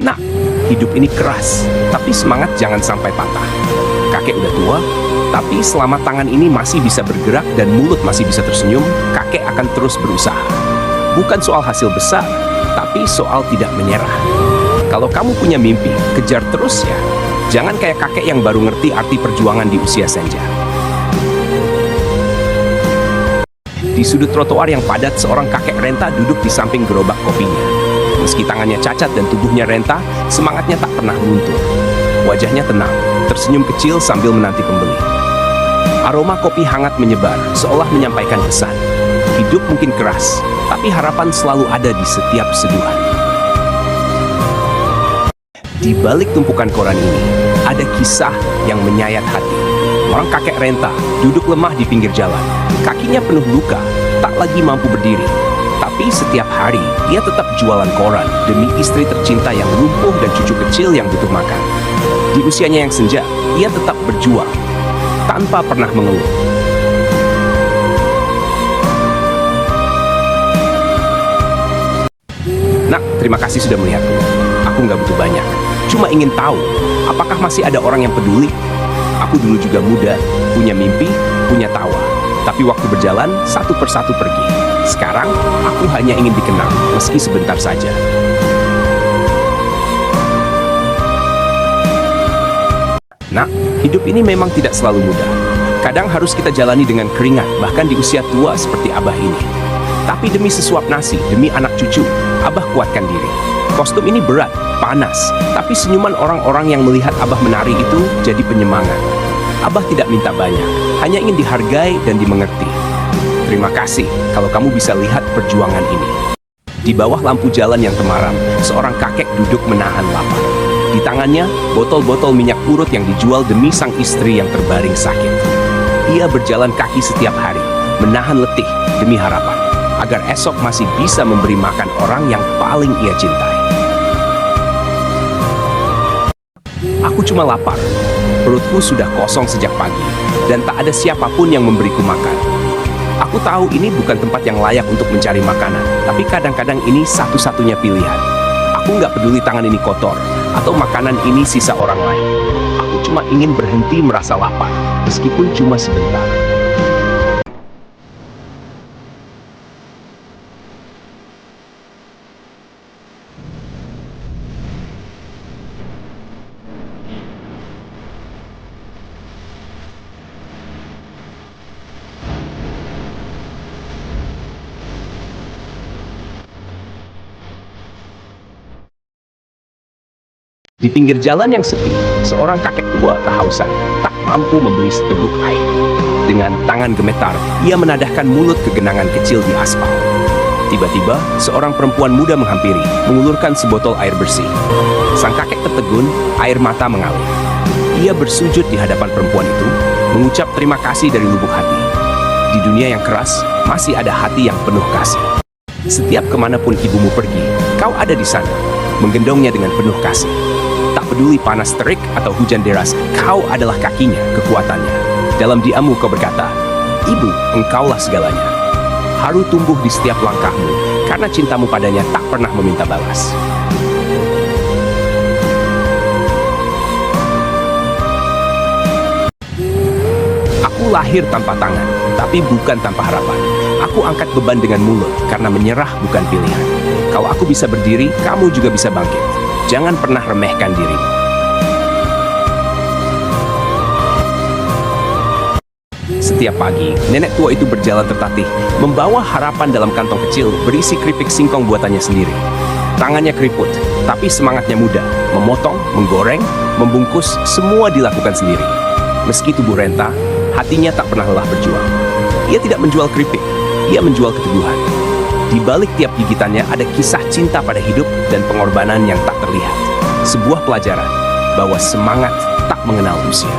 Nah, hidup ini keras, tapi semangat jangan sampai patah. Kakek udah tua, tapi selama tangan ini masih bisa bergerak dan mulut masih bisa tersenyum, kakek akan terus berusaha. Bukan soal hasil besar, tapi soal tidak menyerah. Kalau kamu punya mimpi, kejar terus ya. Jangan kayak kakek yang baru ngerti arti perjuangan di usia senja. Di sudut trotoar yang padat, seorang kakek renta duduk di samping gerobak kopinya. Meski tangannya cacat dan tubuhnya renta, semangatnya tak pernah luntur. Wajahnya tenang, tersenyum kecil sambil menanti pembeli. Aroma kopi hangat menyebar, seolah menyampaikan pesan. Hidup mungkin keras, tapi harapan selalu ada di setiap seduhan. Di balik tumpukan koran ini, ada kisah yang menyayat hati. Orang kakek renta duduk lemah di pinggir jalan. Kakinya penuh luka, tak lagi mampu berdiri. Tapi setiap hari, ia tetap jualan koran demi istri tercinta yang lumpuh dan cucu kecil yang butuh makan. Di usianya yang senja, ia tetap berjuang, tanpa pernah mengeluh. Nak, terima kasih sudah melihatku. Aku nggak butuh banyak. Cuma ingin tahu, apakah masih ada orang yang peduli? Aku dulu juga muda, punya mimpi, punya tawa. Tapi waktu berjalan, satu persatu pergi. Sekarang, aku hanya ingin dikenal, meski sebentar saja. Nah, hidup ini memang tidak selalu mudah. Kadang harus kita jalani dengan keringat, bahkan di usia tua seperti Abah ini. Tapi demi sesuap nasi, demi anak cucu, Abah kuatkan diri. Kostum ini berat, panas, tapi senyuman orang-orang yang melihat Abah menari itu jadi penyemangat. Abah tidak minta banyak, hanya ingin dihargai dan dimengerti. Terima kasih kalau kamu bisa lihat perjuangan ini. Di bawah lampu jalan yang temaram, seorang kakek duduk menahan lapar. Di tangannya, botol-botol minyak urut yang dijual demi sang istri yang terbaring sakit. Ia berjalan kaki setiap hari, menahan letih demi harapan, agar esok masih bisa memberi makan orang yang paling ia cintai. Aku cuma lapar. Perutku sudah kosong sejak pagi, dan tak ada siapapun yang memberiku makan. Aku tahu ini bukan tempat yang layak untuk mencari makanan, tapi kadang-kadang ini satu-satunya pilihan. Aku nggak peduli tangan ini kotor, atau makanan ini sisa orang lain. Aku cuma ingin berhenti merasa lapar, meskipun cuma sebentar. Di pinggir jalan yang sepi, seorang kakek tua kehausan, tak mampu membeli seteguk air. Dengan tangan gemetar, ia menadahkan mulut ke genangan kecil di aspal. Tiba-tiba, seorang perempuan muda menghampiri, mengulurkan sebotol air bersih. Sang kakek tertegun, air mata mengalir. Ia bersujud di hadapan perempuan itu, mengucap terima kasih dari lubuk hati. Di dunia yang keras, masih ada hati yang penuh kasih. Setiap kemanapun ibumu pergi, kau ada di sana, menggendongnya dengan penuh kasih. Tak peduli panas terik atau hujan deras, kau adalah kakinya, kekuatannya. Dalam diammu kau berkata, Ibu, engkaulah segalanya. Haru tumbuh di setiap langkahmu, karena cintamu padanya tak pernah meminta balas. Aku lahir tanpa tangan, tapi bukan tanpa harapan. Aku angkat beban dengan mulut, karena menyerah bukan pilihan. Kalau aku bisa berdiri, kamu juga bisa bangkit. Jangan pernah remehkan dirimu. Setiap pagi, nenek tua itu berjalan tertatih, membawa harapan dalam kantong kecil berisi keripik singkong buatannya sendiri. Tangannya keriput, tapi semangatnya muda. Memotong, menggoreng, membungkus, semua dilakukan sendiri. Meski tubuh renta, hatinya tak pernah lelah berjuang. Ia tidak menjual keripik, ia menjual keteguhan. Di balik tiap gigitannya ada kisah cinta pada hidup dan pengorbanan yang tak terlihat. Sebuah pelajaran bahwa semangat tak mengenal usia.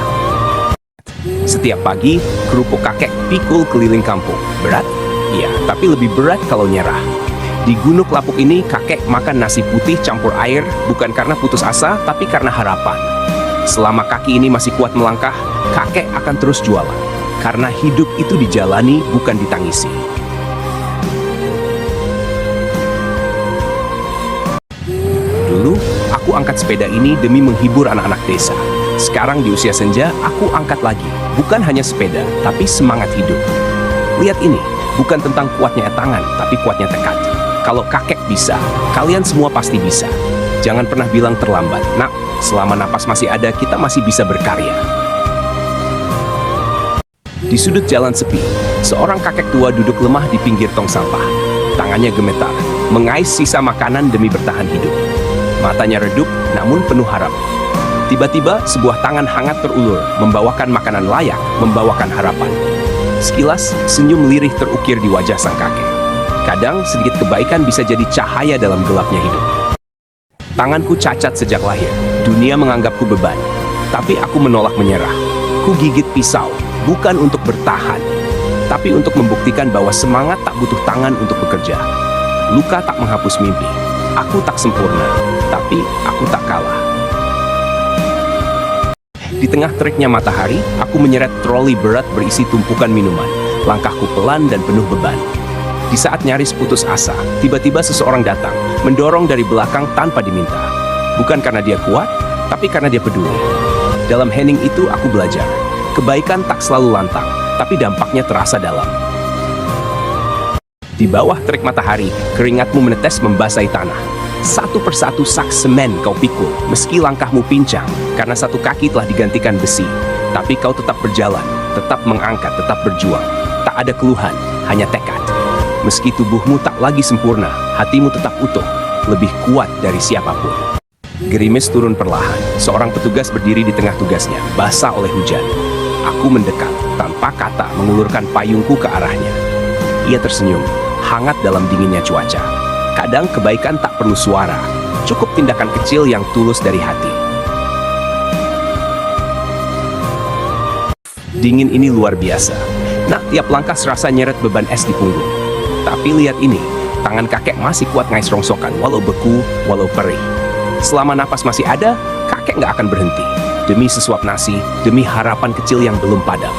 Setiap pagi, kerupuk kakek pikul keliling kampung. Berat? Iya, tapi lebih berat kalau nyerah. Di Gunung Lapuk ini, kakek makan nasi putih campur air bukan karena putus asa, tapi karena harapan. Selama kaki ini masih kuat melangkah, kakek akan terus jualan. Karena hidup itu dijalani, bukan ditangisi. Dulu, Aku angkat sepeda ini demi menghibur anak-anak desa. Sekarang di usia senja, aku angkat lagi. Bukan hanya sepeda, tapi semangat hidup. Lihat ini, bukan tentang kuatnya tangan, tapi kuatnya tekad. Kalau kakek bisa, kalian semua pasti bisa. Jangan pernah bilang terlambat. Nak, selama napas masih ada, kita masih bisa berkarya. Di sudut jalan sepi, seorang kakek tua duduk lemah di pinggir tong sampah. Tangannya gemetar, mengais sisa makanan demi bertahan hidup. Matanya redup, namun penuh harap. Tiba-tiba, sebuah tangan hangat terulur, membawakan makanan layak, membawakan harapan. Sekilas, senyum lirih terukir di wajah sang kakek. Kadang, sedikit kebaikan bisa jadi cahaya dalam gelapnya hidup. Tanganku cacat sejak lahir. Dunia menganggapku beban. Tapi aku menolak menyerah. Ku gigit pisau, bukan untuk bertahan, tapi untuk membuktikan bahwa semangat tak butuh tangan untuk bekerja. Luka tak menghapus mimpi. Aku tak sempurna, tapi aku tak kalah. Di tengah teriknya matahari, aku menyeret troli berat berisi tumpukan minuman. Langkahku pelan dan penuh beban. Di saat nyaris putus asa, tiba-tiba seseorang datang, mendorong dari belakang tanpa diminta. Bukan karena dia kuat, tapi karena dia peduli. Dalam hening itu aku belajar, kebaikan tak selalu lantang, tapi dampaknya terasa dalam. Di bawah terik matahari, keringatmu menetes membasahi tanah. Satu persatu sak semen kau pikul, meski langkahmu pincang, karena satu kaki telah digantikan besi. Tapi kau tetap berjalan, tetap mengangkat, tetap berjuang. Tak ada keluhan, hanya tekad. Meski tubuhmu tak lagi sempurna, hatimu tetap utuh, lebih kuat dari siapapun. Gerimis turun perlahan, seorang petugas berdiri di tengah tugasnya, basah oleh hujan. Aku mendekat, tanpa kata mengulurkan payungku ke arahnya. Ia tersenyum, hangat dalam dinginnya cuaca. Kadang kebaikan tak perlu suara, cukup tindakan kecil yang tulus dari hati. Dingin ini luar biasa. Nah, tiap langkah serasa nyeret beban es di punggung. Tapi lihat ini, tangan kakek masih kuat ngais rongsokan, walau beku, walau perih. Selama napas masih ada, kakek nggak akan berhenti. Demi sesuap nasi, demi harapan kecil yang belum padam.